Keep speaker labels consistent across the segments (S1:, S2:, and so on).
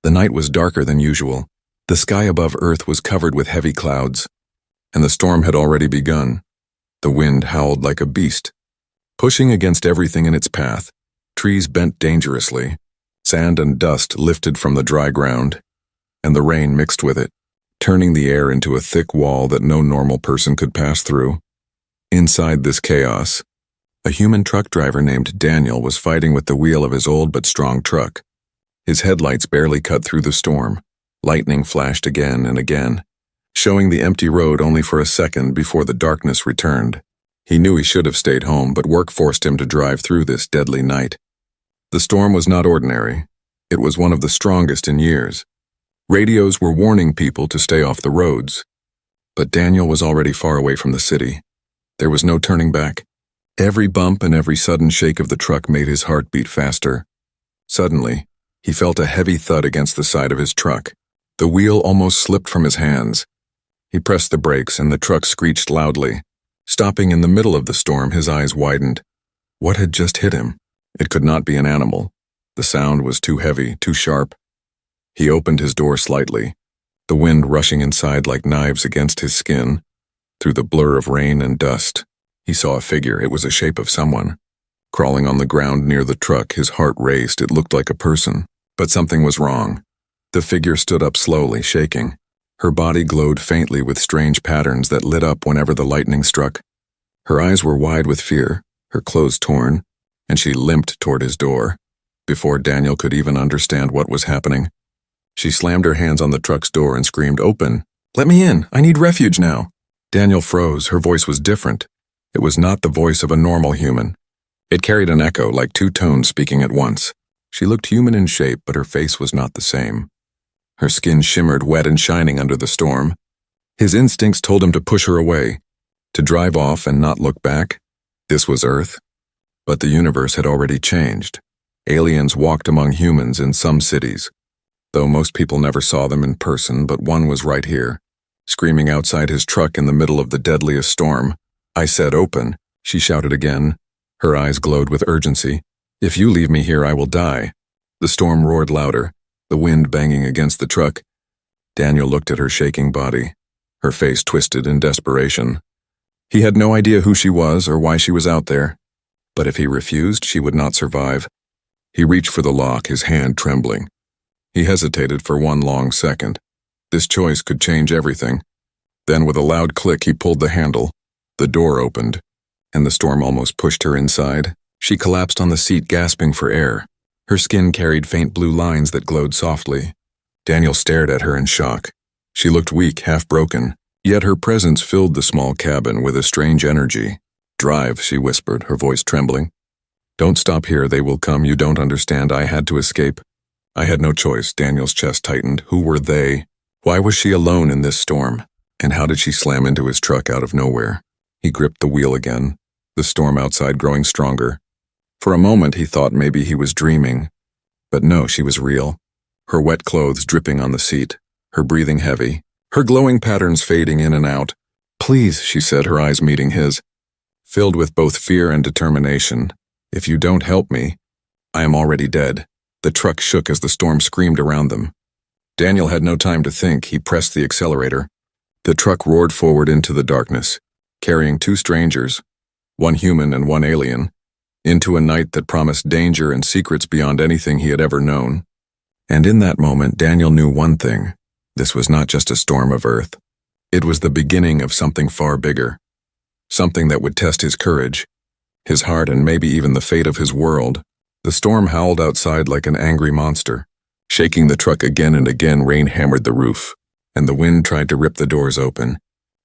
S1: The night was darker than usual. The sky above Earth was covered with heavy clouds, and the storm had already begun. The wind howled like a beast, pushing against everything in its path. Trees bent dangerously. Sand and dust lifted from the dry ground, and the rain mixed with it, turning the air into a thick wall that no normal person could pass through. Inside this chaos, a human truck driver named Daniel was fighting with the wheel of his old but strong truck. His headlights barely cut through the storm. Lightning flashed again and again, showing the empty road only for a second before the darkness returned. He knew he should have stayed home, but work forced him to drive through this deadly night. The storm was not ordinary. It was one of the strongest in years. Radios were warning people to stay off the roads. But Daniel was already far away from the city. There was no turning back. Every bump and every sudden shake of the truck made his heart beat faster. Suddenly, he felt a heavy thud against the side of his truck. The wheel almost slipped from his hands. He pressed the brakes and the truck screeched loudly. Stopping in the middle of the storm, his eyes widened. What had just hit him? It could not be an animal. The sound was too heavy, too sharp. He opened his door slightly, the wind rushing inside like knives against his skin. Through the blur of rain and dust, he saw a figure. It was a shape of someone. Crawling on the ground near the truck, his heart raced. It looked like a person. But something was wrong. The figure stood up slowly, shaking. Her body glowed faintly with strange patterns that lit up whenever the lightning struck. Her eyes were wide with fear, her clothes torn, and she limped toward his door. Before Daniel could even understand what was happening, she slammed her hands on the truck's door and screamed, "Open! Let me in! I need refuge now!" Daniel froze. Her voice was different. It was not the voice of a normal human. It carried an echo, like two tones speaking at once. She looked human in shape, but her face was not the same. Her skin shimmered wet and shining under the storm. His instincts told him to push her away, to drive off and not look back. This was Earth. But the universe had already changed. Aliens walked among humans in some cities, though most people never saw them in person, but one was right here, screaming outside his truck in the middle of the deadliest storm. "I said open," she shouted again. Her eyes glowed with urgency. "If you leave me here, I will die." The storm roared louder, the wind banging against the truck. Daniel looked at her shaking body, her face twisted in desperation. He had no idea who she was or why she was out there, but if he refused, she would not survive. He reached for the lock, his hand trembling. He hesitated for one long second. This choice could change everything. Then with a loud click, he pulled the handle. The door opened, and the storm almost pushed her inside. She collapsed on the seat, gasping for air. Her skin carried faint blue lines that glowed softly. Daniel stared at her in shock. She looked weak, half broken, yet her presence filled the small cabin with a strange energy. "Drive," she whispered, her voice trembling. "Don't stop here, they will come. You don't understand. I had to escape." "I had no choice." Daniel's chest tightened. Who were they? Why was she alone in this storm? And how did she slam into his truck out of nowhere? He gripped the wheel again, the storm outside growing stronger. For a moment he thought maybe he was dreaming. But no, she was real. Her wet clothes dripping on the seat, her breathing heavy, her glowing patterns fading in and out. "Please," she said, her eyes meeting his, filled with both fear and determination. "If you don't help me, I am already dead." The truck shook as the storm screamed around them. Daniel had no time to think. He pressed the accelerator. The truck roared forward into the darkness, carrying two strangers, one human and one alien, into a night that promised danger and secrets beyond anything he had ever known. And in that moment, Daniel knew one thing. This was not just a storm of Earth. It was the beginning of something far bigger. Something that would test his courage, his heart, and maybe even the fate of his world. The storm howled outside like an angry monster. Shaking the truck again and again, rain hammered the roof, and the wind tried to rip the doors open.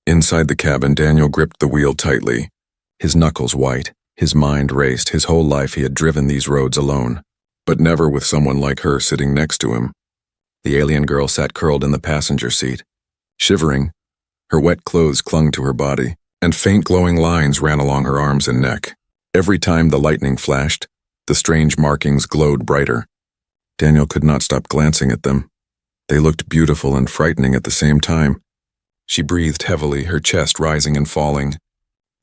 S1: Inside the cabin, Daniel gripped the wheel tightly, his knuckles white. His mind raced. His whole life he had driven these roads alone, but never with someone like her sitting next to him. The alien girl sat curled in the passenger seat, shivering. Her wet clothes clung to her body, and faint glowing lines ran along her arms and neck. Every time the lightning flashed, the strange markings glowed brighter. Daniel could not stop glancing at them. They looked beautiful and frightening at the same time. She breathed heavily, her chest rising and falling.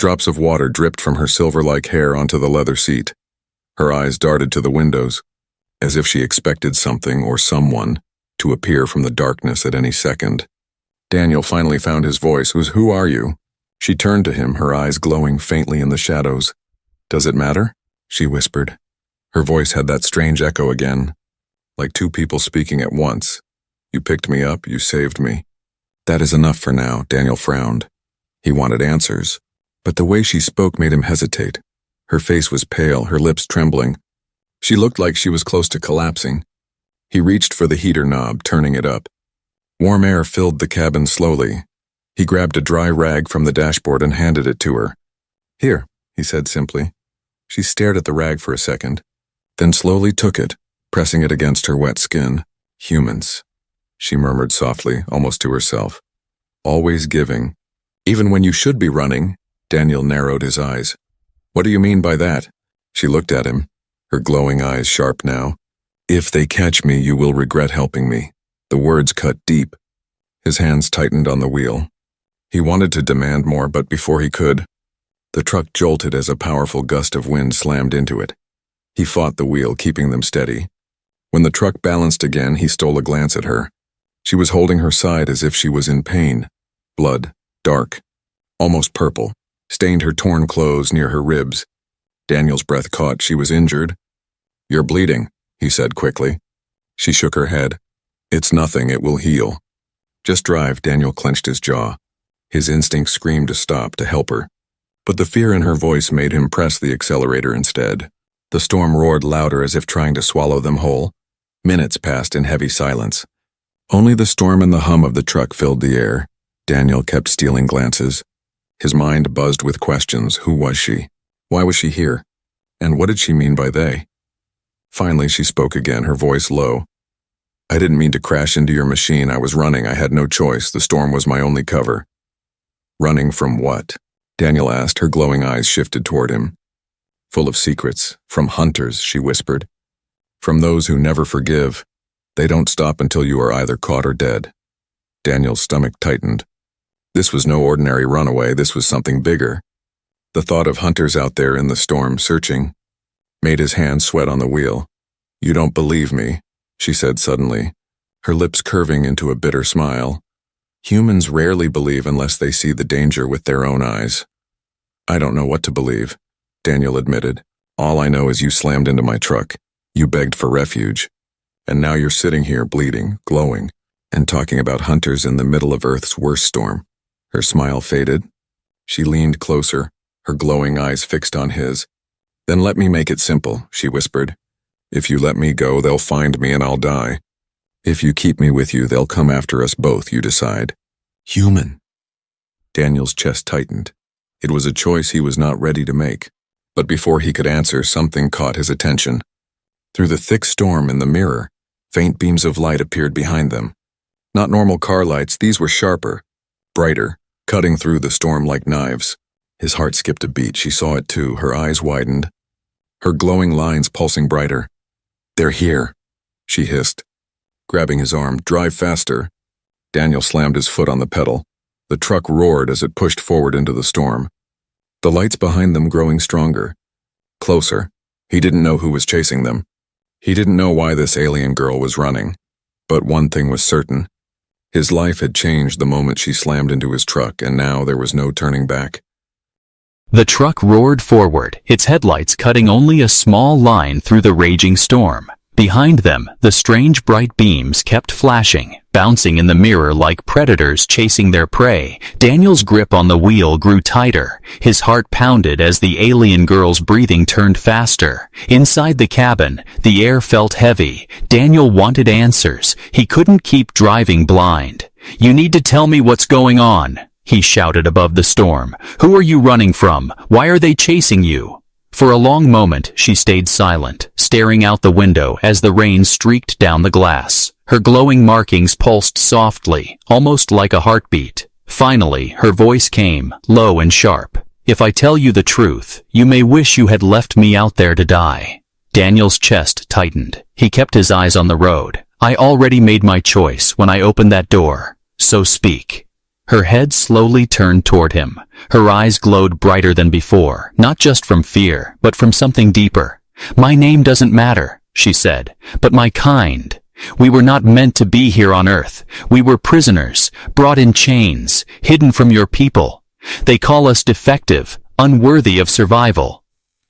S1: Drops of water dripped from her silver-like hair onto the leather seat. Her eyes darted to the windows, as if she expected something or someone to appear from the darkness at any second. Daniel finally found his voice. Who are you? She turned to him, her eyes glowing faintly in the shadows. Does it matter? She whispered. Her voice had that strange echo again, like two people speaking at once. You picked me up, you saved me. That is enough for now, Daniel frowned. He wanted answers, but the way she spoke made him hesitate. Her face was pale, her lips trembling. She looked like she was close to collapsing. He reached for the heater knob, turning it up. Warm air filled the cabin slowly. He grabbed a dry rag from the dashboard and handed it to her. Here, he said simply. She stared at the rag for a second, then slowly took it, pressing it against her wet skin. Humans, she murmured softly, almost to herself. Always giving. Even when you should be running. Daniel narrowed his eyes. What do you mean by that? She looked at him, her glowing eyes sharp now. If they catch me, you will regret helping me. The words cut deep. His hands tightened on the wheel. He wanted to demand more, but before he could, the truck jolted as a powerful gust of wind slammed into it. He fought the wheel, keeping them steady. When the truck balanced again, he stole a glance at her. She was holding her side as if she was in pain. Blood, dark, almost purple, stained her torn clothes near her ribs. Daniel's breath caught. She was injured. You're bleeding, he said quickly. She shook her head. It's nothing, it will heal. Just drive. Daniel clenched his jaw. His instinct screamed to stop, to help her. But the fear in her voice made him press the accelerator instead. The storm roared louder as if trying to swallow them whole. Minutes passed in heavy silence. Only the storm and the hum of the truck filled the air. Daniel kept stealing glances. His mind buzzed with questions. Who was she? Why was she here? And what did she mean by they? Finally, she spoke again, her voice low. I didn't mean to crash into your machine. I was running. I had no choice. The storm was my only cover. Running from what? Daniel asked, her glowing eyes shifted toward him. Full of secrets. From hunters, she whispered. From those who never forgive. They don't stop until you are either caught or dead. Daniel's stomach tightened. This was no ordinary runaway. This was something bigger. The thought of hunters out there in the storm, searching, made his hands sweat on the wheel. You don't believe me, she said suddenly, her lips curving into a bitter smile. Humans rarely believe unless they see the danger with their own eyes. I don't know what to believe, Daniel admitted. All I know is you slammed into my truck. You begged for refuge. And now you're sitting here bleeding, glowing, and talking about hunters in the middle of Earth's worst storm. Her smile faded. She leaned closer, her glowing eyes fixed on his. Then let me make it simple, she whispered. If you let me go, they'll find me and I'll die. If you keep me with you, they'll come after us both, you decide. Human. Daniel's chest tightened. It was a choice he was not ready to make. But before he could answer, something caught his attention. Through the thick storm in the mirror, faint beams of light appeared behind them. Not normal car lights, these were sharper, brighter, cutting through the storm like knives. His heart skipped a beat. She saw it too, her eyes widened, her glowing lines pulsing brighter. They're here, she hissed, grabbing his arm. Drive faster. Daniel slammed his foot on the pedal. The truck roared as it pushed forward into the storm. The lights behind them growing stronger. Closer. He didn't know who was chasing them. He didn't know why this alien girl was running. But one thing was certain. His life had changed the moment she slammed into his truck, and now there was no turning back.
S2: The truck roared forward, its headlights cutting only a small line through the raging storm. Behind them, the strange bright beams kept flashing, bouncing in the mirror like predators chasing their prey. Daniel's grip on the wheel grew tighter. His heart pounded as the alien girl's breathing turned faster. Inside the cabin, the air felt heavy. Daniel wanted answers. He couldn't keep driving blind. You need to tell me what's going on, he shouted above the storm. Who are you running from? Why are they chasing you? For a long moment, she stayed silent, staring out the window as the rain streaked down the glass. Her glowing markings pulsed softly, almost like a heartbeat. Finally, her voice came, low and sharp. If I tell you the truth, you may wish you had left me out there to die. Daniel's chest tightened. He kept his eyes on the road. I already made my choice when I opened that door. So speak. Her head slowly turned toward him. Her eyes glowed brighter than before, not just from fear, but from something deeper. My name doesn't matter, she said, but my kind. We were not meant to be here on Earth. We were prisoners, brought in chains, hidden from your people. They call us defective, unworthy of survival."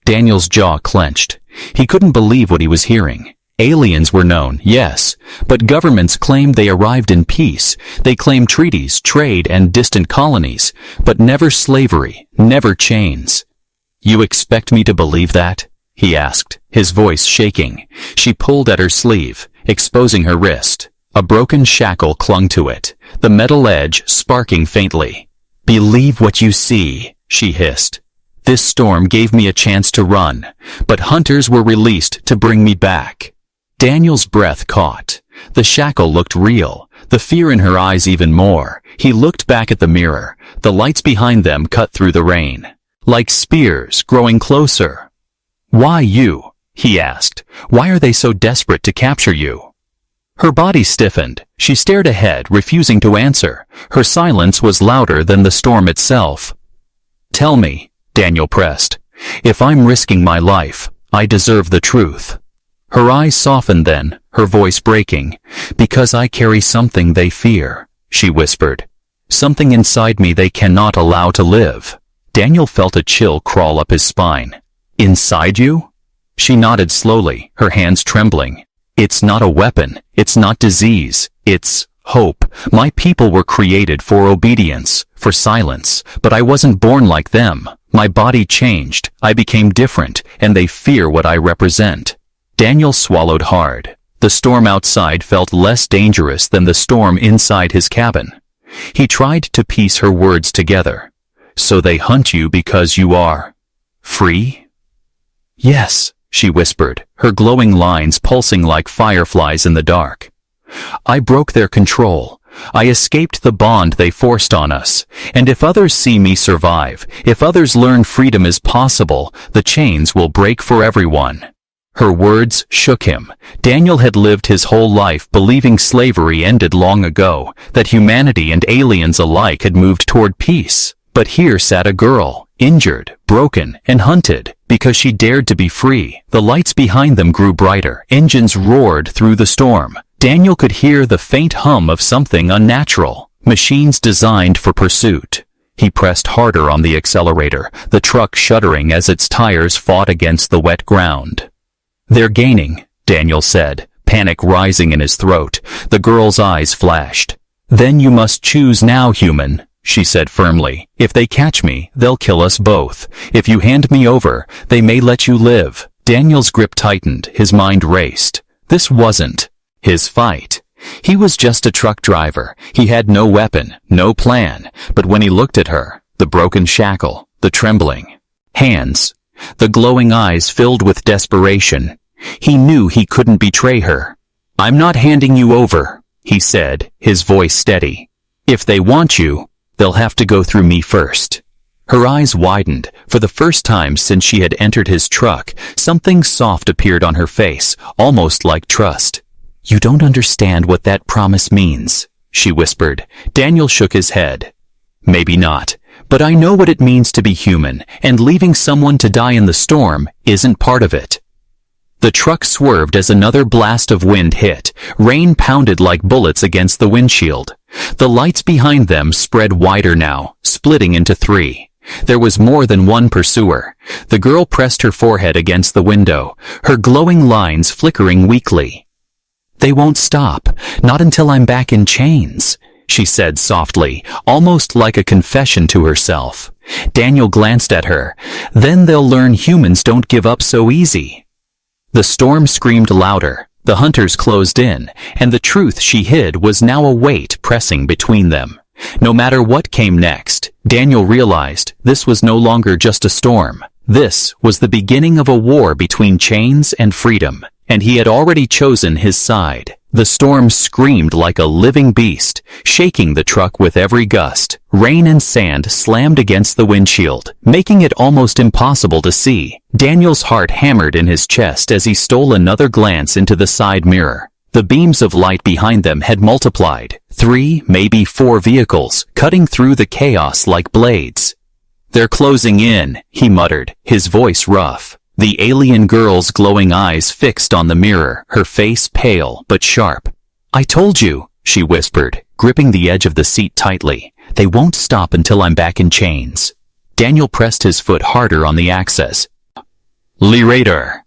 S2: Daniel's jaw clenched. He couldn't believe what he was hearing. Aliens were known, yes, but governments claimed they arrived in peace. They claimed treaties, trade, and distant colonies, but never slavery, never chains. "You expect me to believe that?" he asked, his voice shaking. She pulled at her sleeve, exposing her wrist. A broken shackle clung to it, the metal edge sparking faintly. "Believe what you see," she hissed. "This storm gave me a chance to run, but hunters were released to bring me back." Daniel's breath caught. The shackle looked real, the fear in her eyes even more. He looked back at the mirror. The lights behind them cut through the rain, like spears growing closer. "Why you?" he asked. "Why are they so desperate to capture you?" Her body stiffened. She stared ahead, refusing to answer. Her silence was louder than the storm itself. "Tell me," Daniel pressed. "If I'm risking my life, I deserve the truth." Her eyes softened then, her voice breaking. "Because I carry something they fear," she whispered. "Something inside me they cannot allow to live." Daniel felt a chill crawl up his spine. "Inside you?" She nodded slowly, her hands trembling. "It's not a weapon. It's not disease. It's hope. My people were created for obedience, for silence, but I wasn't born like them. My body changed. I became different, and they fear what I represent." Daniel swallowed hard. The storm outside felt less dangerous than the storm inside his cabin. He tried to piece her words together. "So they hunt you because you are free?" "Yes," she whispered, her glowing lines pulsing like fireflies in the dark. "I broke their control. I escaped the bond they forced on us. And if others see me survive, if others learn freedom is possible, the chains will break for everyone." Her words shook him. Daniel had lived his whole life believing slavery ended long ago, that humanity and aliens alike had moved toward peace. But here sat a girl, injured, broken, and hunted, because she dared to be free. The lights behind them grew brighter. Engines roared through the storm. Daniel could hear the faint hum of something unnatural. Machines designed for pursuit. He pressed harder on the accelerator, the truck shuddering as its tires fought against the wet ground. "They're gaining," Daniel said, panic rising in his throat. The girl's eyes flashed. "Then you must choose now, human," she said firmly. "If they catch me, they'll kill us both. If you hand me over, they may let you live." Daniel's grip tightened, his mind raced. This wasn't his fight. He was just a truck driver. He had no weapon, no plan. But when he looked at her, the broken shackle, the trembling hands, the glowing eyes filled with desperation, he knew he couldn't betray her. "I'm not handing you over," he said, his voice steady. "If they want you, they'll have to go through me first." Her eyes widened. For the first time since she had entered his truck, something soft appeared on her face, almost like trust. "You don't understand what that promise means," she whispered. Daniel shook his head. "Maybe not. But I know what it means to be human, and leaving someone to die in the storm isn't part of it." The truck swerved as another blast of wind hit. Rain pounded like bullets against the windshield. The lights behind them spread wider now, splitting into three. There was more than one pursuer. The girl pressed her forehead against the window, her glowing lines flickering weakly. "They won't stop, not until I'm back in chains," she said softly, almost like a confession to herself. Daniel glanced at her. "Then they'll learn humans don't give up so easy." The storm screamed louder. The hunters closed in, and the truth she hid was now a weight pressing between them. No matter what came next, Daniel realized this was no longer just a storm. This was the beginning of a war between chains and freedom, and he had already chosen his side. The storm screamed like a living beast, shaking the truck with every gust. Rain and sand slammed against the windshield, making it almost impossible to see. Daniel's heart hammered in his chest as he stole another glance into the side mirror. The beams of light behind them had multiplied. 3, maybe 4 vehicles, cutting through the chaos like blades. "They're closing in," he muttered, his voice rough. The alien girl's glowing eyes fixed on the mirror, her face pale but sharp. "I told you," she whispered, gripping the edge of the seat tightly. "They won't stop until I'm back in chains." Daniel pressed his foot harder on the access. "Liberator!"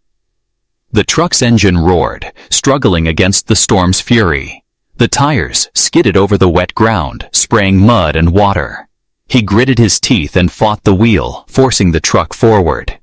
S2: The truck's engine roared, struggling against the storm's fury. The tires skidded over the wet ground, spraying mud and water. He gritted his teeth and fought the wheel, forcing the truck forward.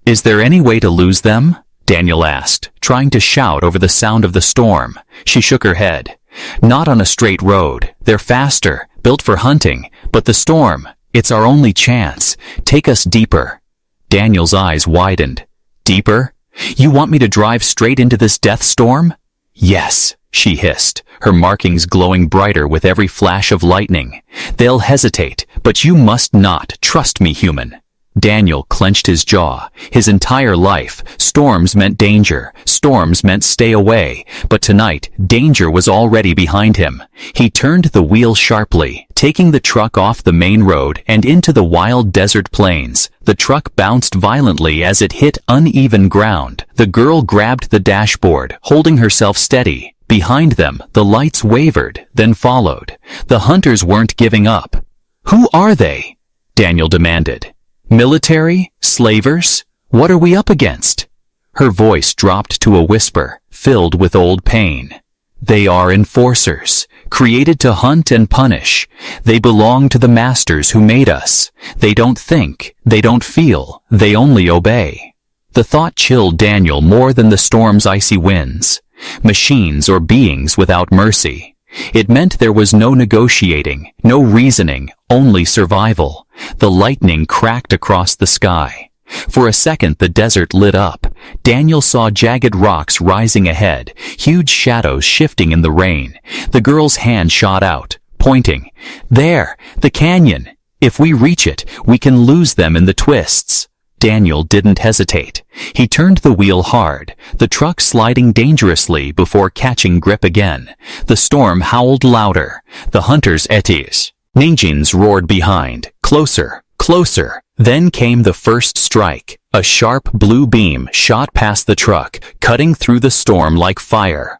S2: "Is there any way to lose them?" Daniel asked, trying to shout over the sound of the storm. She shook her head. "Not on a straight road. They're faster, built for hunting, but the storm, it's our only chance. Take us deeper." Daniel's eyes widened. "Deeper? You want me to drive straight into this death storm?" "Yes," she hissed, her markings glowing brighter with every flash of lightning. "They'll hesitate, but you must not. Trust me, human." Daniel clenched his jaw. His entire life, storms meant danger, storms meant stay away, but tonight, danger was already behind him. He turned the wheel sharply, taking the truck off the main road and into the wild desert plains. The truck bounced violently as it hit uneven ground. The girl grabbed the dashboard, holding herself steady. Behind them, the lights wavered, then followed. The hunters weren't giving up. "Who are they?" Daniel demanded. "Military? Slavers? What are we up against?" Her voice dropped to a whisper, filled with old pain. "They are enforcers, created to hunt and punish. They belong to the masters who made us. They don't think, they don't feel, they only obey." The thought chilled Daniel more than the storm's icy winds. Machines or beings without mercy. It meant there was no negotiating, no reasoning, only survival. The lightning cracked across the sky. For a second the desert lit up. Daniel saw jagged rocks rising ahead, huge shadows shifting in the rain. The girl's hand shot out, pointing. "There, the canyon. If we reach it, we can lose them in the twists." Daniel didn't hesitate. He turned the wheel hard, the truck sliding dangerously before catching grip again. The storm howled louder. The hunters etis. Ninjins roared behind. Closer, closer. Then came the first strike. A sharp blue beam shot past the truck, cutting through the storm like fire.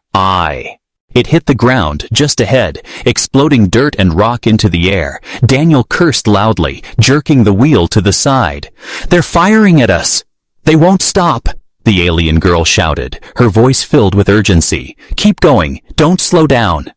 S2: It hit the ground just ahead, exploding dirt and rock into the air. Daniel cursed loudly, jerking the wheel to the side. "They're firing at us! They won't stop!" the alien girl shouted, her voice filled with urgency. "Keep going! Don't slow down!"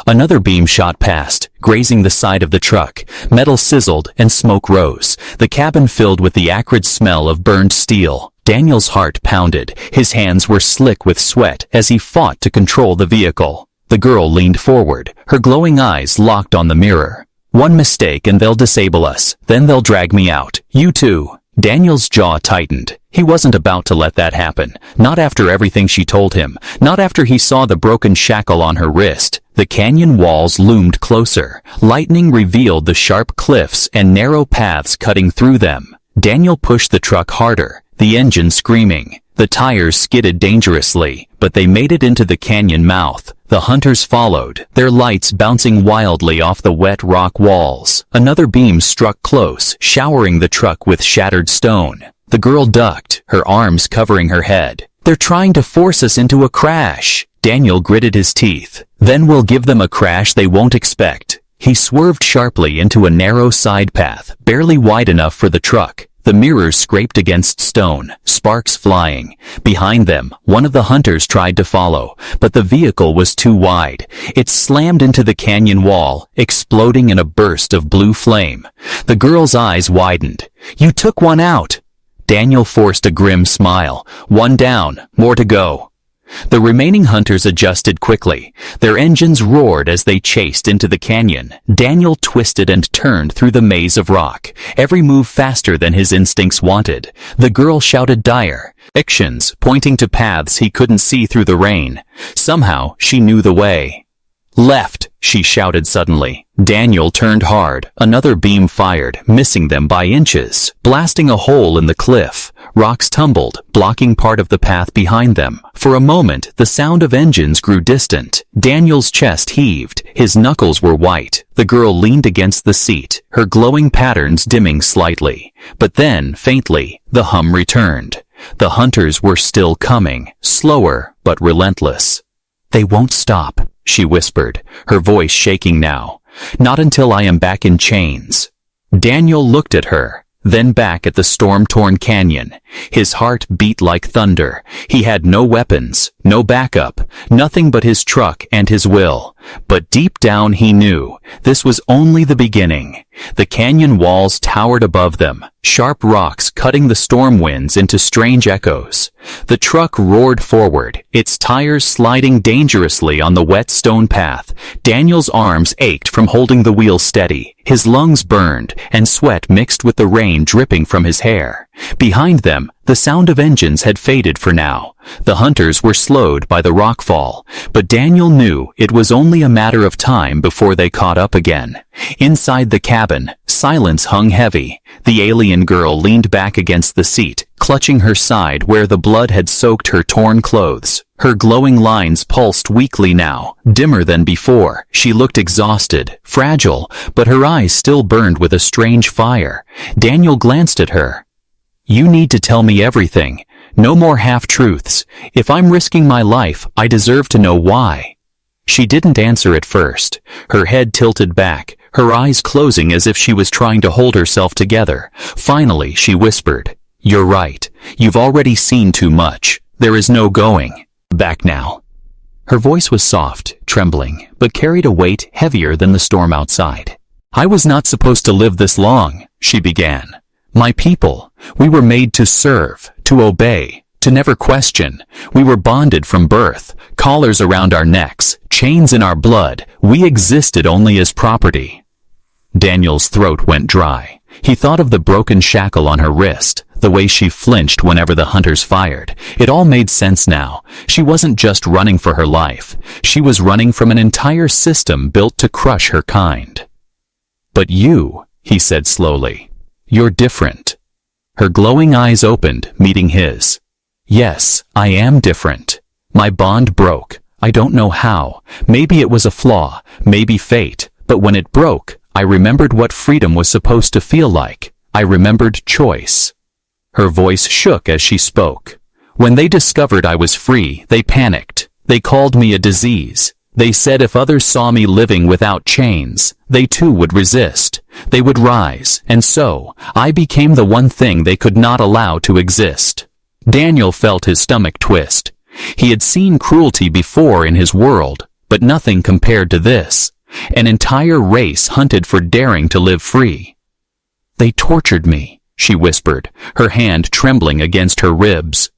S2: Another beam shot past, grazing the side of the truck. Metal sizzled and smoke rose, the cabin filled with the acrid smell of burned steel. Daniel's heart pounded. His hands were slick with sweat as he fought to control the vehicle. The girl leaned forward, her glowing eyes locked on the mirror. "One mistake and they'll disable us. Then they'll drag me out. You too." Daniel's jaw tightened. He wasn't about to let that happen. Not after everything she told him. Not after he saw the broken shackle on her wrist. The canyon walls loomed closer. Lightning revealed the sharp cliffs and narrow paths cutting through them. Daniel pushed the truck harder, the engine screaming. The tires skidded dangerously, but they made it into the canyon mouth. The hunters followed, their lights bouncing wildly off the wet rock walls. Another beam struck close, showering the truck with shattered stone. The girl ducked, her arms covering her head. "They're trying to force us into a crash." Daniel gritted his teeth. "Then we'll give them a crash they won't expect." He swerved sharply into a narrow side path, barely wide enough for the truck. The mirrors scraped against stone, sparks flying. Behind them, one of the hunters tried to follow, but the vehicle was too wide. It slammed into the canyon wall, exploding in a burst of blue flame. The girl's eyes widened. "You took one out." Daniel forced a grim smile. "One down, more to go." The remaining hunters adjusted quickly. Their engines roared as they chased into the canyon. Daniel twisted and turned through the maze of rock, every move faster than his instincts wanted. The girl shouted dire actions, pointing to paths he couldn't see through the rain. Somehow, she knew the way. "Left," she shouted suddenly. Daniel turned hard. Another beam fired, missing them by inches, blasting a hole in the cliff. Rocks tumbled, blocking part of the path behind them. For a moment, the sound of engines grew distant. Daniel's chest heaved. His knuckles were white. The girl leaned against the seat, her glowing patterns dimming slightly. But then, faintly, the hum returned. The hunters were still coming, slower but relentless. "They won't stop," she whispered, her voice shaking now. "Not until I am back in chains." Daniel looked at her, then back at the storm-torn canyon. His heart beat like thunder. He had no weapons, no backup, nothing but his truck and his will. But deep down he knew this was only the beginning. The canyon walls towered above them, sharp rocks cutting the storm winds into strange echoes. The truck roared forward, its tires sliding dangerously on the wet stone path. Daniel's arms ached from holding the wheel steady. His lungs burned, and sweat mixed with the rain dripping from his hair. Behind them, the sound of engines had faded for now. The hunters were slowed by the rockfall, but Daniel knew it was only a matter of time before they caught up again. Inside the cabin, silence hung heavy. The alien girl leaned back against the seat, clutching her side where the blood had soaked her torn clothes. Her glowing lines pulsed weakly now, dimmer than before. She looked exhausted, fragile, but her eyes still burned with a strange fire. Daniel glanced at her. "You need to tell me everything. No more half-truths. If I'm risking my life, I deserve to know why." She didn't answer at first. Her head tilted back, her eyes closing as if she was trying to hold herself together. Finally, she whispered, "You're right. You've already seen too much. There is no going back now." Her voice was soft, trembling, but carried a weight heavier than the storm outside. "I was not supposed to live this long," she began. "My people, we were made to serve, to obey, to never question. We were bonded from birth, collars around our necks, chains in our blood. We existed only as property." Daniel's throat went dry. He thought of the broken shackle on her wrist, the way she flinched whenever the hunters fired. It all made sense now. She wasn't just running for her life. She was running from an entire system built to crush her kind. "But you," he said slowly, "you're different." Her glowing eyes opened, meeting his. "Yes, I am different. My bond broke. I don't know how. Maybe it was a flaw, maybe fate, but when it broke, I remembered what freedom was supposed to feel like. I remembered choice." Her voice shook as she spoke. "When they discovered I was free, they panicked. They called me a disease. They said if others saw me living without chains, they too would resist. They would rise, and so, I became the one thing they could not allow to exist." Daniel felt his stomach twist. He had seen cruelty before in his world, but nothing compared to this. An entire race hunted for daring to live free. "They tortured me," she whispered, her hand trembling against her ribs.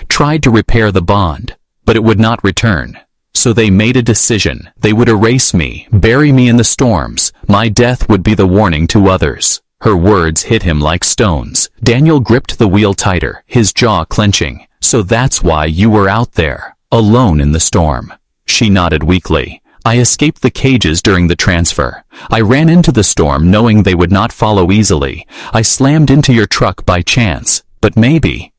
S2: "Tried to repair the bond, but it would not return. So they made a decision. They would erase me, bury me in the storms. My death would be the warning to others." Her words hit him like stones. Daniel gripped the wheel tighter, his jaw clenching. "So that's why you were out there, alone in the storm." She nodded weakly. "I escaped the cages during the transfer. I ran into the storm knowing they would not follow easily. I slammed into your truck by chance, but maybe—"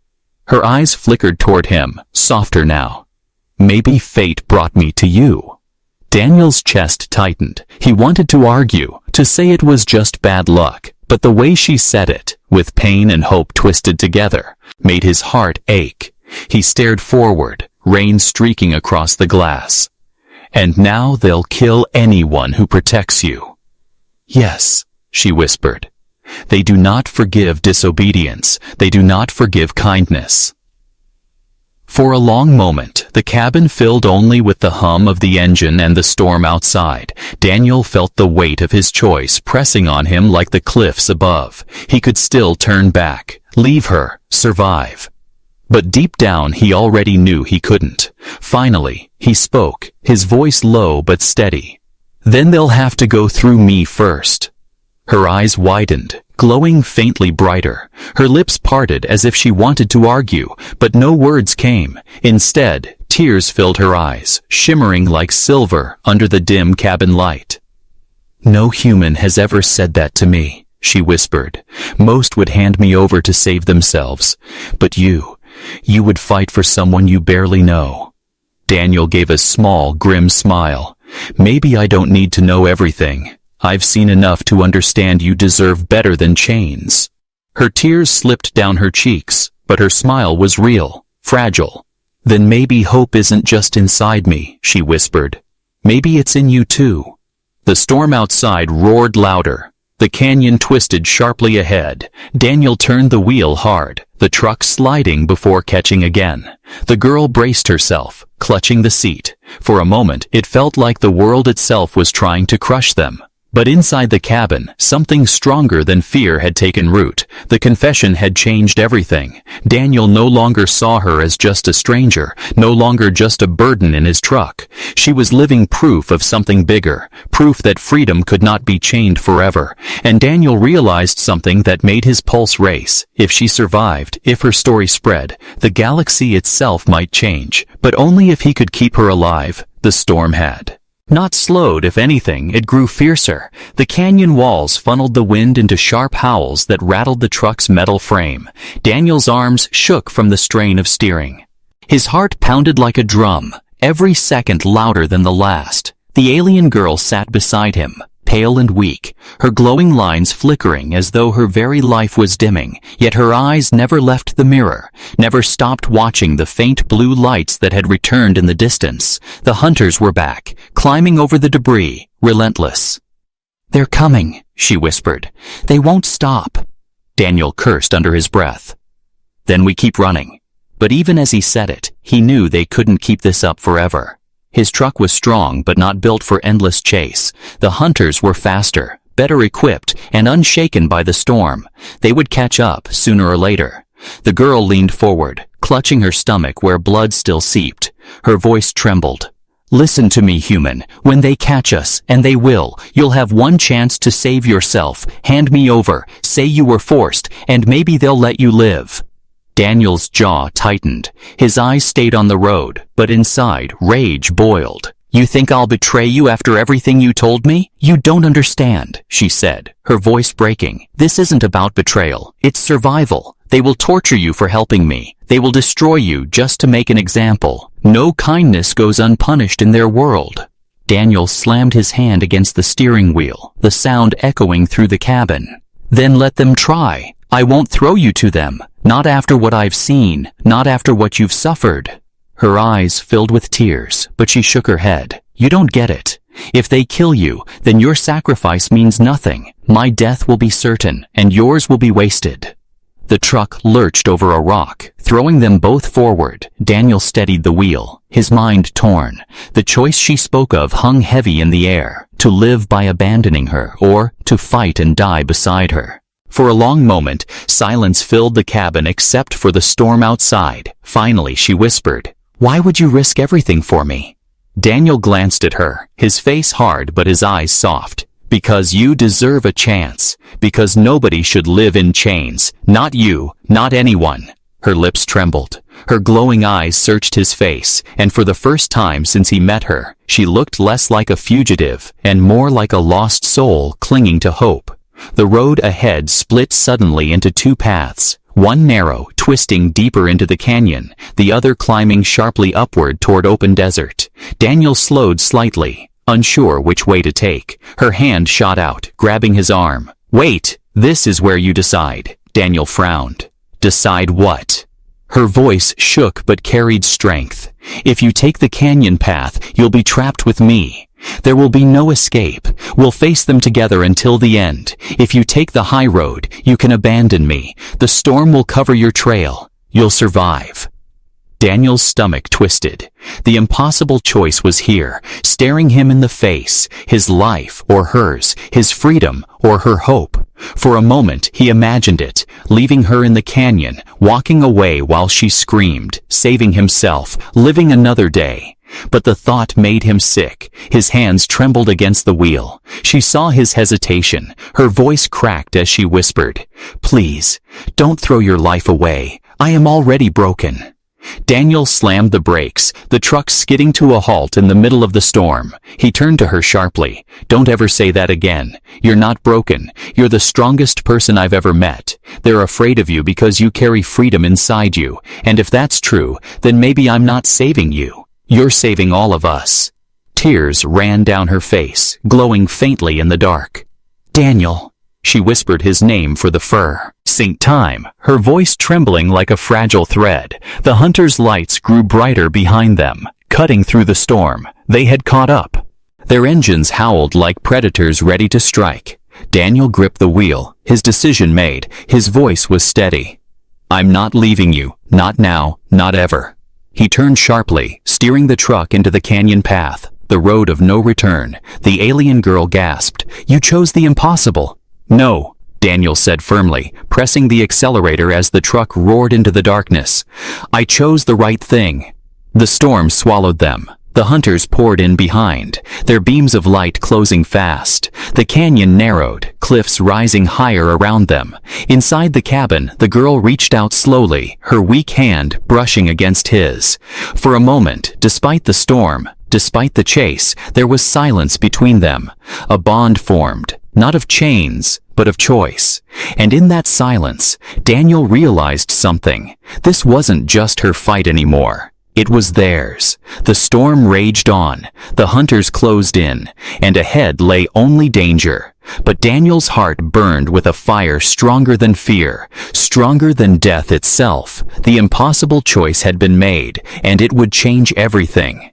S2: Her eyes flickered toward him, softer now. "Maybe fate brought me to you." Daniel's chest tightened. He wanted to argue, to say it was just bad luck, but the way she said it, with pain and hope twisted together, made his heart ache. He stared forward, rain streaking across the glass. "And now they'll kill anyone who protects you." "Yes," she whispered. "They do not forgive disobedience. They do not forgive kindness." For a long moment, the cabin filled only with the hum of the engine and the storm outside. Daniel felt the weight of his choice pressing on him like the cliffs above. He could still turn back, leave her, survive. But deep down he already knew he couldn't. Finally, he spoke, his voice low but steady. "Then they'll have to go through me first." Her eyes widened, glowing faintly brighter. Her lips parted as if she wanted to argue, but no words came. Instead, tears filled her eyes, shimmering like silver under the dim cabin light. "No human has ever said that to me," she whispered. "Most would hand me over to save themselves. But you would fight for someone you barely know." Daniel gave a small, grim smile. "Maybe I don't need to know everything. I've seen enough to understand you deserve better than chains." Her tears slipped down her cheeks, but her smile was real, fragile. "Then maybe hope isn't just inside me," she whispered. "Maybe it's in you too." The storm outside roared louder. The canyon twisted sharply ahead. Daniel turned the wheel hard, the truck sliding before catching again. The girl braced herself, clutching the seat. For a moment, it felt like the world itself was trying to crush them. But inside the cabin, something stronger than fear had taken root. The confession had changed everything. Daniel no longer saw her as just a stranger, no longer just a burden in his truck. She was living proof of something bigger, proof that freedom could not be chained forever. And Daniel realized something that made his pulse race. If she survived, if her story spread, the galaxy itself might change, but only if he could keep her alive. The storm had not slowed. If anything, it grew fiercer. The canyon walls funneled the wind into sharp howls that rattled the truck's metal frame. Daniel's arms shook from the strain of steering. His heart pounded like a drum, every second louder than the last. The alien girl sat beside him, pale and weak, her glowing lines flickering as though her very life was dimming, yet her eyes never left the mirror, never stopped watching the faint blue lights that had returned in the distance. The hunters were back, climbing over the debris, relentless. "They're coming," she whispered. "They won't stop." Daniel cursed under his breath. "Then we keep running." But even as he said it, he knew they couldn't keep this up forever. His truck was strong but not built for endless chase. The hunters were faster, better equipped, and unshaken by the storm. They would catch up sooner or later. The girl leaned forward, clutching her stomach where blood still seeped. Her voice trembled. "Listen to me, human. When they catch us, and they will, you'll have one chance to save yourself. Hand me over, say you were forced, and maybe they'll let you live." Daniel's jaw tightened. His eyes stayed on the road, but inside, rage boiled. "You think I'll betray you after everything you told me? You don't understand," she said, her voice breaking. "This isn't about betrayal. It's survival. They will torture you for helping me. They will destroy you just to make an example. No kindness goes unpunished in their world." Daniel slammed his hand against the steering wheel, the sound echoing through the cabin. "Then let them try. I won't throw you to them. Not after what I've seen, not after what you've suffered." Her eyes filled with tears, but she shook her head. "You don't get it. If they kill you, then your sacrifice means nothing. My death will be certain, and yours will be wasted." The truck lurched over a rock, throwing them both forward. Daniel steadied the wheel, his mind torn. The choice she spoke of hung heavy in the air, to live by abandoning her, or to fight and die beside her. For a long moment, silence filled the cabin except for the storm outside. Finally, she whispered, "Why would you risk everything for me?" Daniel glanced at her, his face hard but his eyes soft. "Because you deserve a chance. Because nobody should live in chains. Not you, not anyone." Her lips trembled. Her glowing eyes searched his face, and for the first time since he met her, she looked less like a fugitive and more like a lost soul clinging to hope. The road ahead split suddenly into two paths, one narrow, twisting deeper into the canyon, the other climbing sharply upward toward open desert. Daniel slowed slightly, unsure which way to take. Her hand shot out, grabbing his arm. "Wait, this is where you decide." Daniel frowned. "Decide what?" Her voice shook but carried strength. "If you take the canyon path, you'll be trapped with me. There will be no escape. We'll face them together until the end. If you take the high road, you can abandon me. The storm will cover your trail. You'll survive." Daniel's stomach twisted. The impossible choice was here, staring him in the face, his life or hers, his freedom or her hope. For a moment, he imagined it, leaving her in the canyon, walking away while she screamed, saving himself, living another day. But the thought made him sick. His hands trembled against the wheel. She saw his hesitation. Her voice cracked as she whispered, "Please, don't throw your life away. I am already broken." Daniel slammed the brakes, the truck skidding to a halt in the middle of the storm. He turned to her sharply. "Don't ever say that again. You're not broken. You're the strongest person I've ever met. They're afraid of you because you carry freedom inside you. And if that's true, then maybe I'm not saving you. You're saving all of us." Tears ran down her face, glowing faintly in the dark. "Daniel." She whispered his name for the fur. Sync time, her voice trembling like a fragile thread. The hunters' lights grew brighter behind them, cutting through the storm. They had caught up. Their engines howled like predators ready to strike. Daniel gripped the wheel, his decision made. His voice was steady. "I'm not leaving you. Not now, not ever." He turned sharply, steering the truck into the canyon path, the road of no return. The alien girl gasped. "You chose the impossible." "No," Daniel said firmly, pressing the accelerator as the truck roared into the darkness. "I chose the right thing." The storm swallowed them. The hunters poured in behind, their beams of light closing fast. The canyon narrowed, cliffs rising higher around them. Inside the cabin, the girl reached out slowly, her weak hand brushing against his. For a moment, despite the storm, despite the chase, there was silence between them. A bond formed, not of chains, but of choice. And in that silence, Daniel realized something. This wasn't just her fight anymore. It was theirs. The storm raged on, the hunters closed in, and ahead lay only danger. But Daniel's heart burned with a fire stronger than fear, stronger than death itself. The impossible choice had been made, and it would change everything.